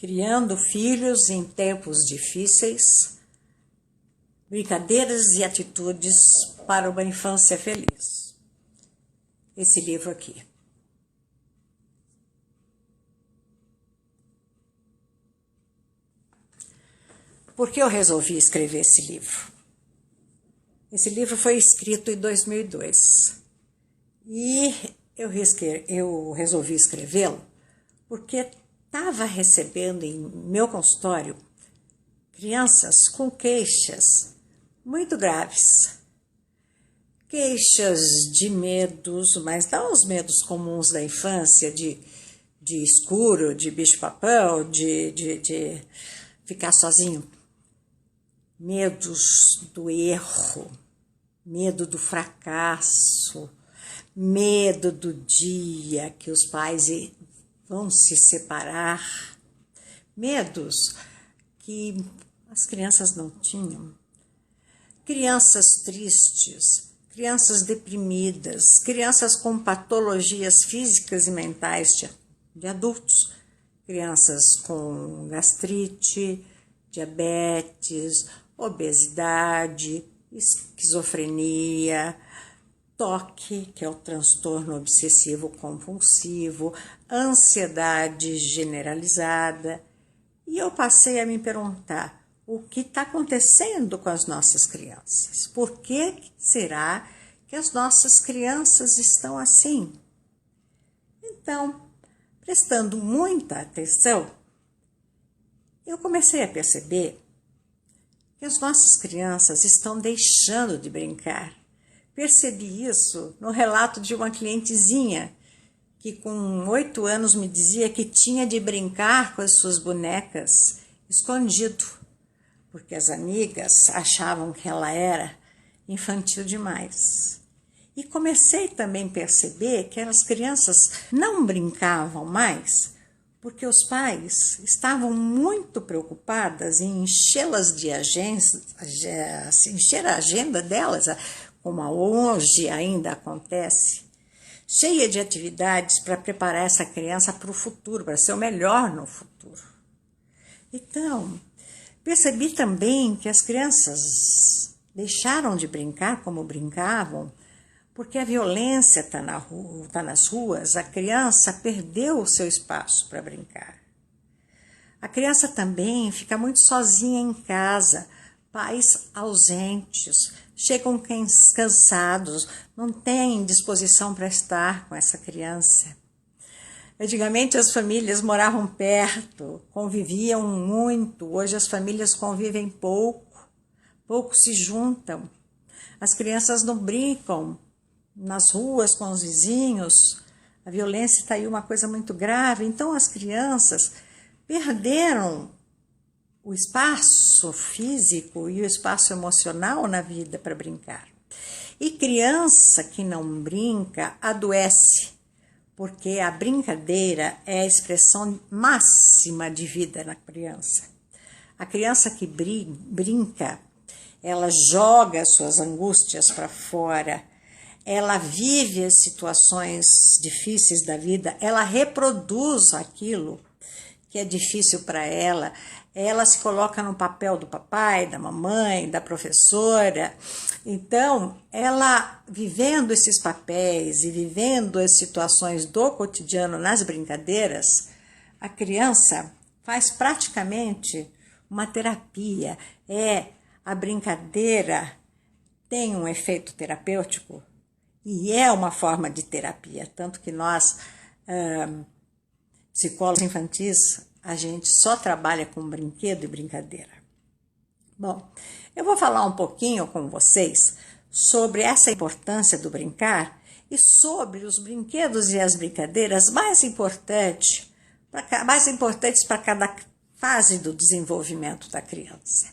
Criando filhos em tempos difíceis, brincadeiras e atitudes para uma infância feliz. Esse livro aqui. Por que eu resolvi escrever esse livro? Esse livro foi escrito em 2002 e eu resolvi escrevê-lo porque estava recebendo em meu consultório crianças com queixas muito graves. Queixas de medos, mas não os medos comuns da infância, de escuro, de bicho-papão, de ficar sozinho. Medos do erro, medo do fracasso, medo do dia que os pais vão se separar, medos que as crianças não tinham. Crianças tristes, crianças deprimidas, crianças com patologias físicas e mentais de adultos, crianças com gastrite, diabetes, obesidade, esquizofrenia, TOC, que é o transtorno obsessivo compulsivo, ansiedade generalizada. E eu passei a me perguntar o que está acontecendo com as nossas crianças. Por que será que as nossas crianças estão assim? Então, prestando muita atenção, eu comecei a perceber que as nossas crianças estão deixando de brincar. Percebi isso no relato de uma clientezinha que com 8 anos me dizia que tinha de brincar com as suas bonecas escondido, porque as amigas achavam que ela era infantil demais. E comecei também a perceber que as crianças não brincavam mais porque os pais estavam muito preocupadas em enchê-las de encher a agenda delas, como hoje ainda acontece, cheia de atividades para preparar essa criança para o futuro, para ser o melhor no futuro. Então, percebi também que as crianças deixaram de brincar como brincavam, porque a violência está nas ruas, a criança perdeu o seu espaço para brincar. A criança também fica muito sozinha em casa, pais ausentes, chegam cansados, não têm disposição para estar com essa criança. Antigamente as famílias moravam perto, conviviam muito, hoje as famílias convivem pouco se juntam. As crianças não brincam nas ruas com os vizinhos, a violência está aí uma coisa muito grave, então as crianças perderam o espaço físico e o espaço emocional na vida para brincar. E criança que não brinca adoece, porque a brincadeira é a expressão máxima de vida na criança. A criança que brinca, ela joga as suas angústias para fora, ela vive as situações difíceis da vida, ela reproduz aquilo que é difícil para ela, ela se coloca no papel do papai, da mamãe, da professora. Então, ela vivendo esses papéis e vivendo as situações do cotidiano nas brincadeiras, a criança faz praticamente uma terapia. A brincadeira tem um efeito terapêutico e é uma forma de terapia, tanto que nós, psicólogos infantis, a gente só trabalha com brinquedo e brincadeira. Bom, eu vou falar um pouquinho com vocês sobre essa importância do brincar e sobre os brinquedos e as brincadeiras mais importantes para cada fase do desenvolvimento da criança.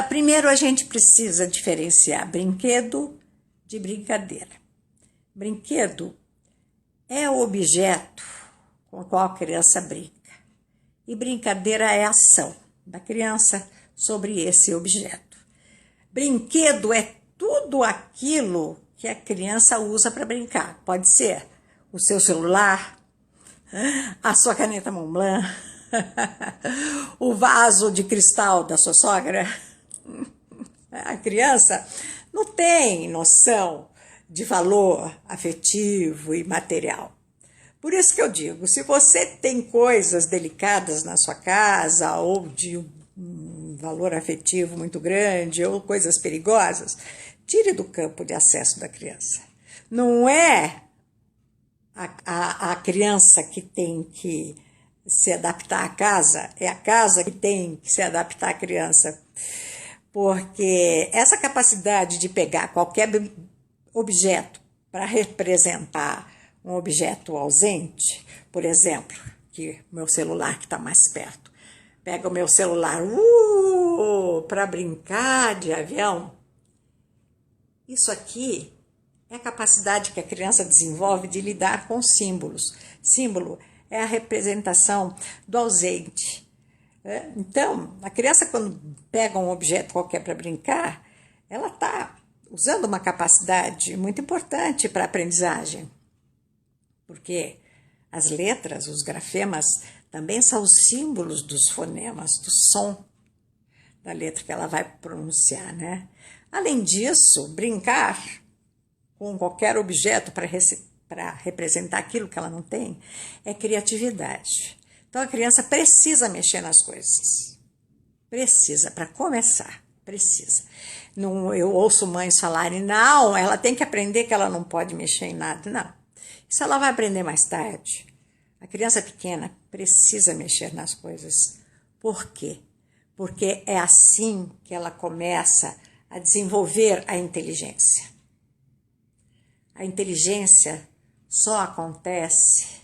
Primeiro, a gente precisa diferenciar brinquedo de brincadeira. Brinquedo é o objeto com o qual a criança brinca. E brincadeira é a ação da criança sobre esse objeto. Brinquedo é tudo aquilo que a criança usa para brincar. Pode ser o seu celular, a sua caneta Montblanc, o vaso de cristal da sua sogra. A criança não tem noção de valor afetivo e material. Por isso que eu digo, se você tem coisas delicadas na sua casa ou de um valor afetivo muito grande ou coisas perigosas, tire do campo de acesso da criança. Não é a criança que tem que se adaptar à casa, é a casa que tem que se adaptar à criança. Porque essa capacidade de pegar qualquer objeto para representar um objeto ausente, por exemplo, que meu celular que está mais perto, pega o meu celular para brincar de avião. Isso aqui é a capacidade que a criança desenvolve de lidar com símbolos. Símbolo é a representação do ausente. Então, a criança, quando pega um objeto qualquer para brincar, ela está usando uma capacidade muito importante para a aprendizagem. Porque as letras, os grafemas, também são os símbolos dos fonemas, do som da letra que ela vai pronunciar, né? Além disso, brincar com qualquer objeto para representar aquilo que ela não tem é criatividade. Então, a criança precisa mexer nas coisas. Precisa, para começar, precisa. Não, eu ouço mães falarem, não, ela tem que aprender que ela não pode mexer em nada. Não, isso ela vai aprender mais tarde. A criança pequena precisa mexer nas coisas. Por quê? Porque é assim que ela começa a desenvolver a inteligência. A inteligência só acontece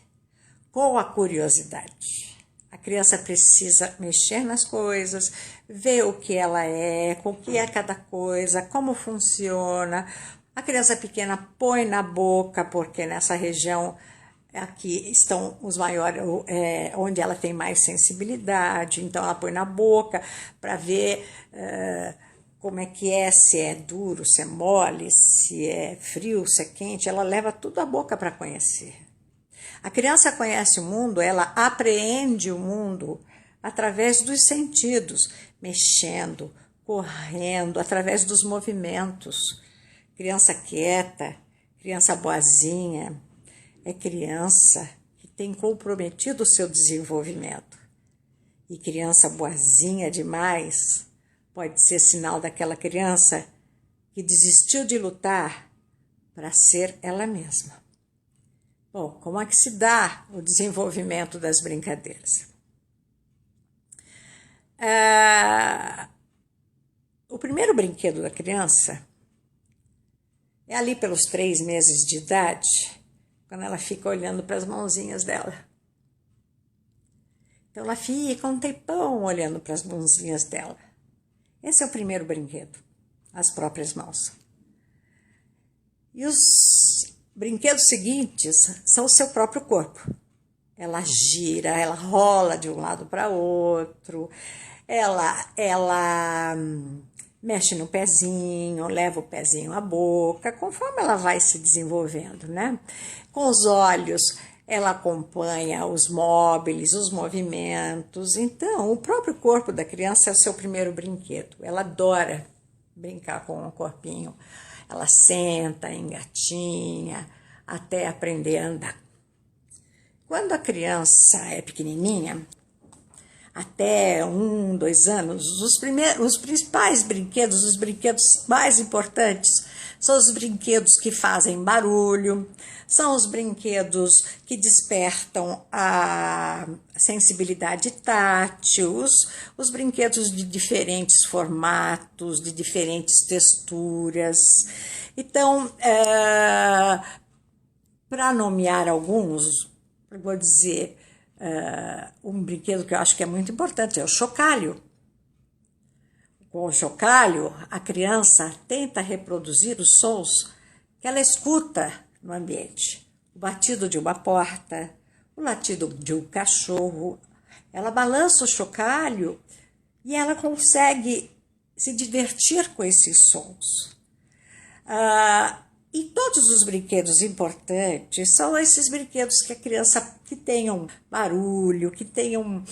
com a curiosidade. A criança precisa mexer nas coisas, ver o que ela é, com o que é cada coisa, como funciona. A criança pequena põe na boca, porque nessa região aqui estão os maiores, onde ela tem mais sensibilidade, então ela põe na boca para ver como é que é, se é duro, se é mole, se é frio, se é quente, ela leva tudo à boca para conhecer. A criança conhece o mundo, ela apreende o mundo através dos sentidos, mexendo, correndo, através dos movimentos. Criança quieta, criança boazinha, é criança que tem comprometido o seu desenvolvimento. E criança boazinha demais pode ser sinal daquela criança que desistiu de lutar para ser ela mesma. Bom, como é que se dá o desenvolvimento das brincadeiras? O primeiro brinquedo da criança é ali pelos 3 meses de idade, quando ela fica olhando para as mãozinhas dela. Então ela fica um tempão olhando para as mãozinhas dela. Esse é o primeiro brinquedo, as próprias mãos. E os brinquedos seguintes são o seu próprio corpo. Ela gira, ela rola de um lado para outro, ela mexe no pezinho, leva o pezinho à boca, conforme ela vai se desenvolvendo, né? Com os olhos, ela acompanha os móveis, os movimentos. Então, o próprio corpo da criança é o seu primeiro brinquedo. Ela adora brincar com o corpinho. Ela senta, engatinha, até aprender a andar. Quando a criança é pequenininha, até 1, 2 anos, os principais brinquedos, os brinquedos mais importantes, são os brinquedos que fazem barulho, são os brinquedos que despertam a sensibilidade tátil, os brinquedos de diferentes formatos, de diferentes texturas. Então, para nomear alguns, eu vou dizer, um brinquedo que eu acho que é muito importante é o chocalho. Com o chocalho, a criança tenta reproduzir os sons que ela escuta no ambiente. O batido de uma porta, o latido de um cachorro. Ela balança o chocalho e ela consegue se divertir com esses sons. E todos os brinquedos importantes são esses brinquedos que a criança que tenham barulho, que tenham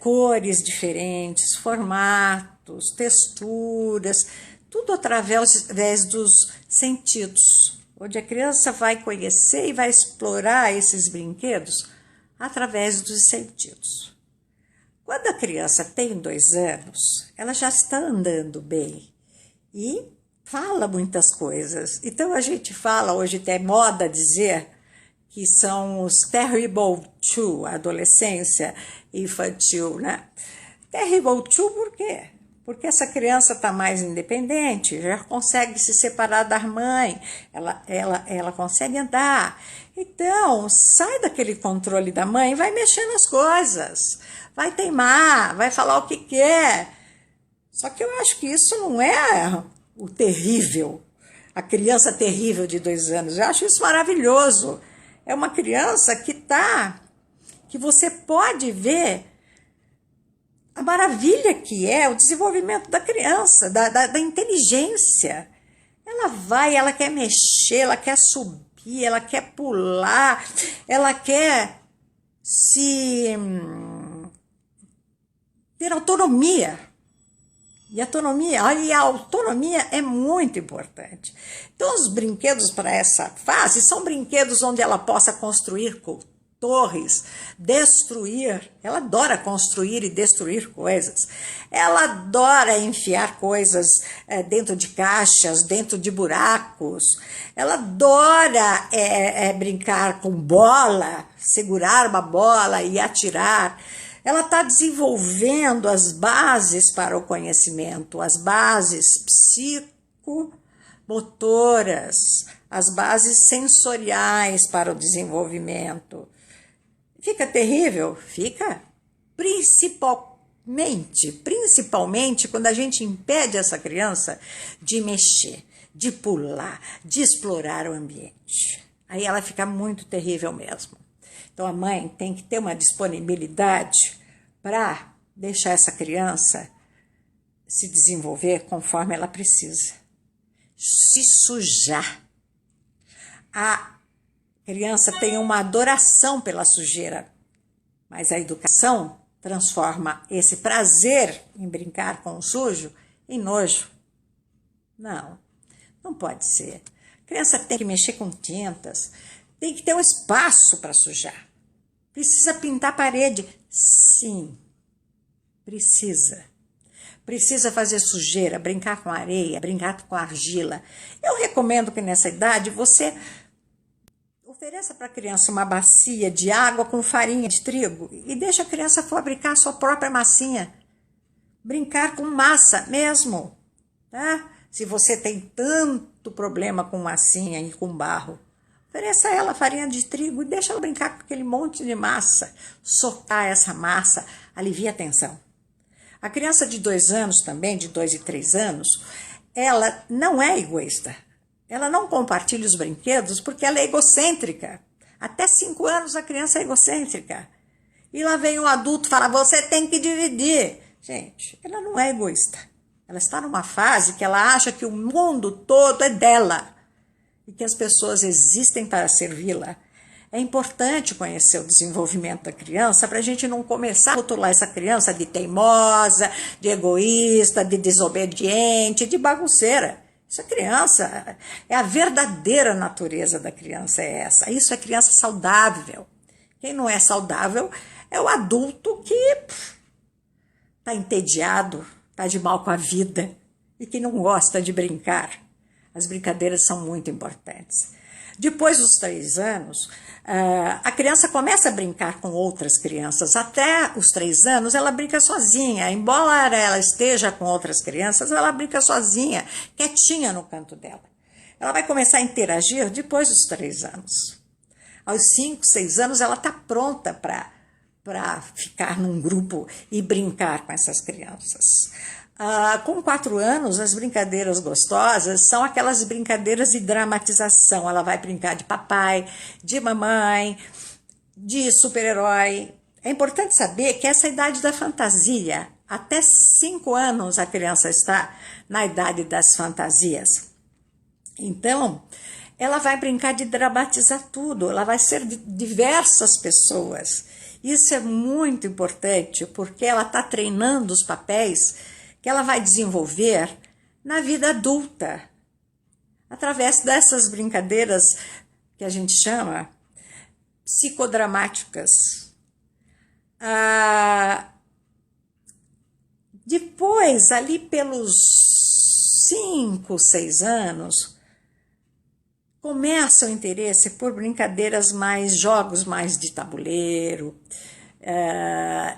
cores diferentes, formatos, texturas, tudo através dos sentidos, onde a criança vai conhecer e vai explorar esses brinquedos através dos sentidos. Quando a criança tem 2 anos, ela já está andando bem e fala muitas coisas. Então a gente fala, hoje tem moda dizer que são os terrible two, a adolescência infantil, né? Terrible two por quê? Porque essa criança está mais independente, já consegue se separar da mãe, ela consegue andar. Então, sai daquele controle da mãe, vai mexer nas coisas, vai teimar, vai falar o que quer. Só que eu acho que isso não é o terrível, a criança terrível de 2 anos. Eu acho isso maravilhoso. É uma criança que você pode ver a maravilha que é o desenvolvimento da criança, da inteligência. Ela quer mexer, ela quer subir, ela quer pular, ela quer ter autonomia. E a autonomia é muito importante. Então, os brinquedos para essa fase são brinquedos onde ela possa construir torres, destruir. Ela adora construir e destruir coisas. Ela adora enfiar coisas dentro de caixas, dentro de buracos. Ela adora brincar com bola, segurar uma bola e atirar. Ela está desenvolvendo as bases para o conhecimento, as bases psicomotoras, as bases sensoriais para o desenvolvimento. Fica terrível? Fica. Principalmente quando a gente impede essa criança de mexer, de pular, de explorar o ambiente. Aí ela fica muito terrível mesmo. Então, a mãe tem que ter uma disponibilidade para deixar essa criança se desenvolver conforme ela precisa. Se sujar. A criança tem uma adoração pela sujeira, mas a educação transforma esse prazer em brincar com o sujo em nojo. Não pode ser. A criança tem que mexer com tintas, tem que ter um espaço para sujar. Precisa pintar a parede? Sim, precisa. Precisa fazer sujeira, brincar com areia, brincar com argila. Eu recomendo que nessa idade você ofereça para a criança uma bacia de água com farinha de trigo e deixa a criança fabricar a sua própria massinha. Brincar com massa mesmo, tá? Se você tem tanto problema com massinha e com barro, ofereça a ela farinha de trigo e deixa ela brincar com aquele monte de massa. Soltar essa massa alivia a tensão. A criança de 2 anos também, de 2 e 3 anos, ela não é egoísta. Ela não compartilha os brinquedos porque ela é egocêntrica. Até 5 anos a criança é egocêntrica. E lá vem um adulto e fala, você tem que dividir. Gente, ela não é egoísta. Ela está numa fase que ela acha que o mundo todo é dela e que as pessoas existem para servi-la. É importante conhecer o desenvolvimento da criança para a gente não começar a rotular essa criança de teimosa, de egoísta, de desobediente, de bagunceira. Essa criança, é a verdadeira natureza da criança é essa. Isso é criança saudável. Quem não é saudável é o adulto que está entediado, está de mal com a vida e que não gosta de brincar. As brincadeiras são muito importantes. Depois dos 3 anos, a criança começa a brincar com outras crianças. Até os 3 anos, ela brinca sozinha. Embora ela esteja com outras crianças, ela brinca sozinha, quietinha no canto dela. Ela vai começar a interagir depois dos 3 anos. Aos 5, 6 anos, ela está pronta para ficar num grupo e brincar com essas crianças. Com 4 anos, as brincadeiras gostosas são aquelas brincadeiras de dramatização. Ela vai brincar de papai, de mamãe, de super-herói. É importante saber que essa é a idade da fantasia. Até 5 anos a criança está na idade das fantasias. Então, ela vai brincar de dramatizar tudo, ela vai ser de diversas pessoas. Isso é muito importante, porque ela está treinando os papéis que ela vai desenvolver na vida adulta, através dessas brincadeiras que a gente chama psicodramáticas. Depois, ali pelos 5, 6 anos, começa o interesse por brincadeiras jogos mais de tabuleiro,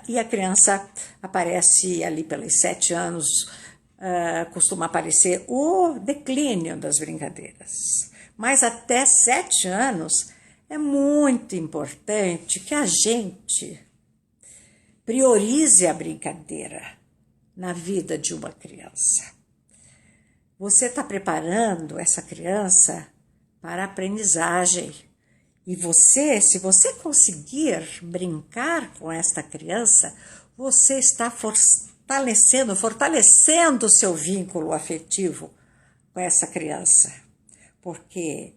e a criança aparece ali pelos 7 anos, costuma aparecer o declínio das brincadeiras. Mas até 7 anos é muito importante que a gente priorize a brincadeira na vida de uma criança. Você está preparando essa criança para a aprendizagem. E você, se você conseguir brincar com esta criança, você está fortalecendo o seu vínculo afetivo com essa criança. Porque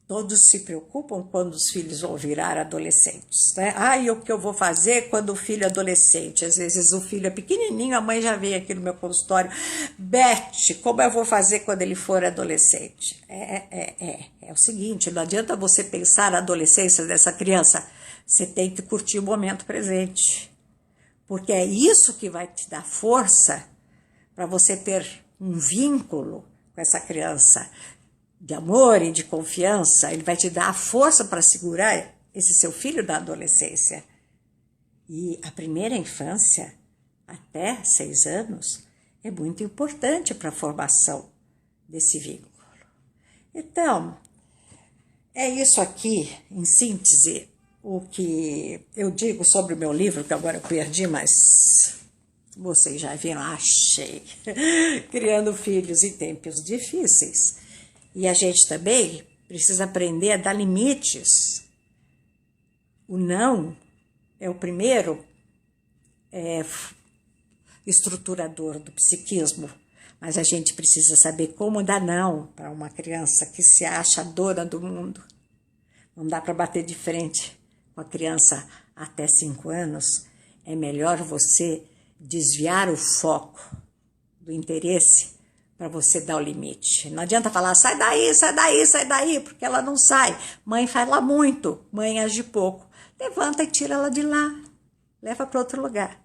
todos se preocupam quando os filhos vão virar adolescentes, né? E o que eu vou fazer quando o filho é adolescente? Às vezes o filho é pequenininho, a mãe já veio aqui no meu consultório. Beth, como eu vou fazer quando ele for adolescente? É o seguinte, não adianta você pensar a adolescência dessa criança, você tem que curtir o momento presente. Porque é isso que vai te dar força para você ter um vínculo com essa criança, de amor e de confiança. Ele vai te dar a força para segurar esse seu filho da adolescência. E a primeira infância, até 6 anos, é muito importante para a formação desse vínculo. Então, é isso aqui, em síntese, o que eu digo sobre o meu livro, que agora eu perdi, mas vocês já viram, achei. Criando filhos em tempos difíceis. E a gente também precisa aprender a dar limites. O não é o primeiro estruturador do psiquismo, mas a gente precisa saber como dar não para uma criança que se acha dona do mundo. Não dá para bater de frente com a criança até 5 anos. É melhor você desviar o foco do interesse para você dar o limite. Não adianta falar, sai daí, sai daí, sai daí, porque ela não sai. Mãe fala muito, mãe age pouco. Levanta e tira ela de lá, leva para outro lugar.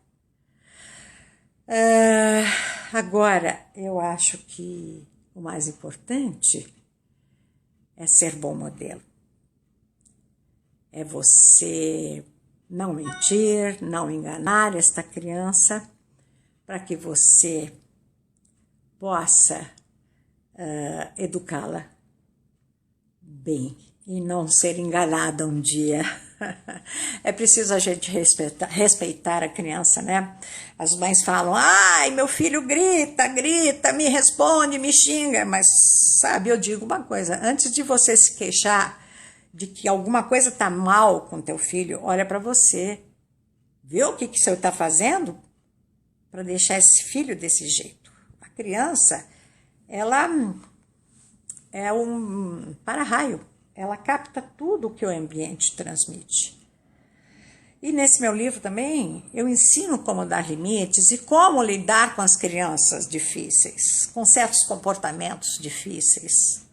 Agora, eu acho que o mais importante é ser bom modelo. É você não mentir, não enganar esta criança, para que você possa educá-la bem e não ser enganada um dia. É preciso a gente respeitar a criança, né? As mães falam, ai, meu filho grita, me responde, me xinga. Mas, sabe, eu digo uma coisa, antes de você se queixar de que alguma coisa está mal com teu filho, olha para você. Vê o que o senhor está fazendo para deixar esse filho desse jeito. A criança, ela é um para-raio. Ela capta tudo o que o ambiente transmite. E nesse meu livro também, eu ensino como dar limites e como lidar com as crianças difíceis, com certos comportamentos difíceis,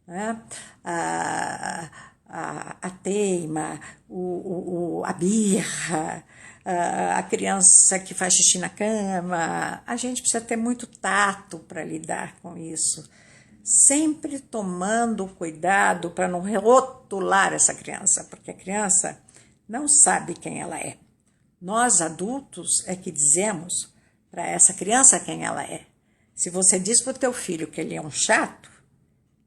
né? A teima, a birra, a criança que faz xixi na cama. A gente precisa ter muito tato para lidar com isso. Sempre tomando cuidado para não rotular essa criança, porque a criança não sabe quem ela é. Nós, adultos, é que dizemos para essa criança quem ela é. Se você diz para o teu filho que ele é um chato,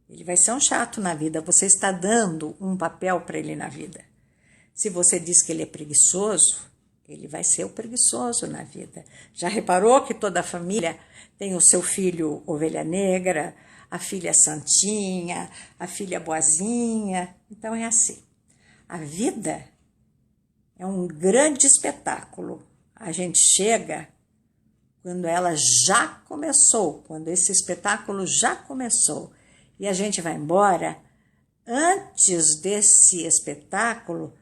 ele vai ser um chato na vida. Você está dando um papel para ele na vida. Se você diz que ele é preguiçoso, ele vai ser o preguiçoso na vida. Já reparou que toda a família tem o seu filho ovelha negra, a filha santinha, a filha boazinha? Então é assim. A vida é um grande espetáculo. A gente chega quando ela já começou, quando esse espetáculo já começou. E a gente vai embora antes desse espetáculo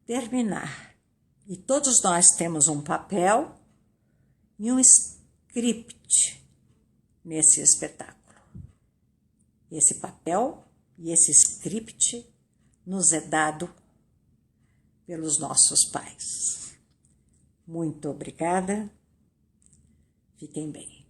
terminar. E todos nós temos um papel e um script nesse espetáculo. Esse papel e esse script nos é dado pelos nossos pais. Muito obrigada. Fiquem bem.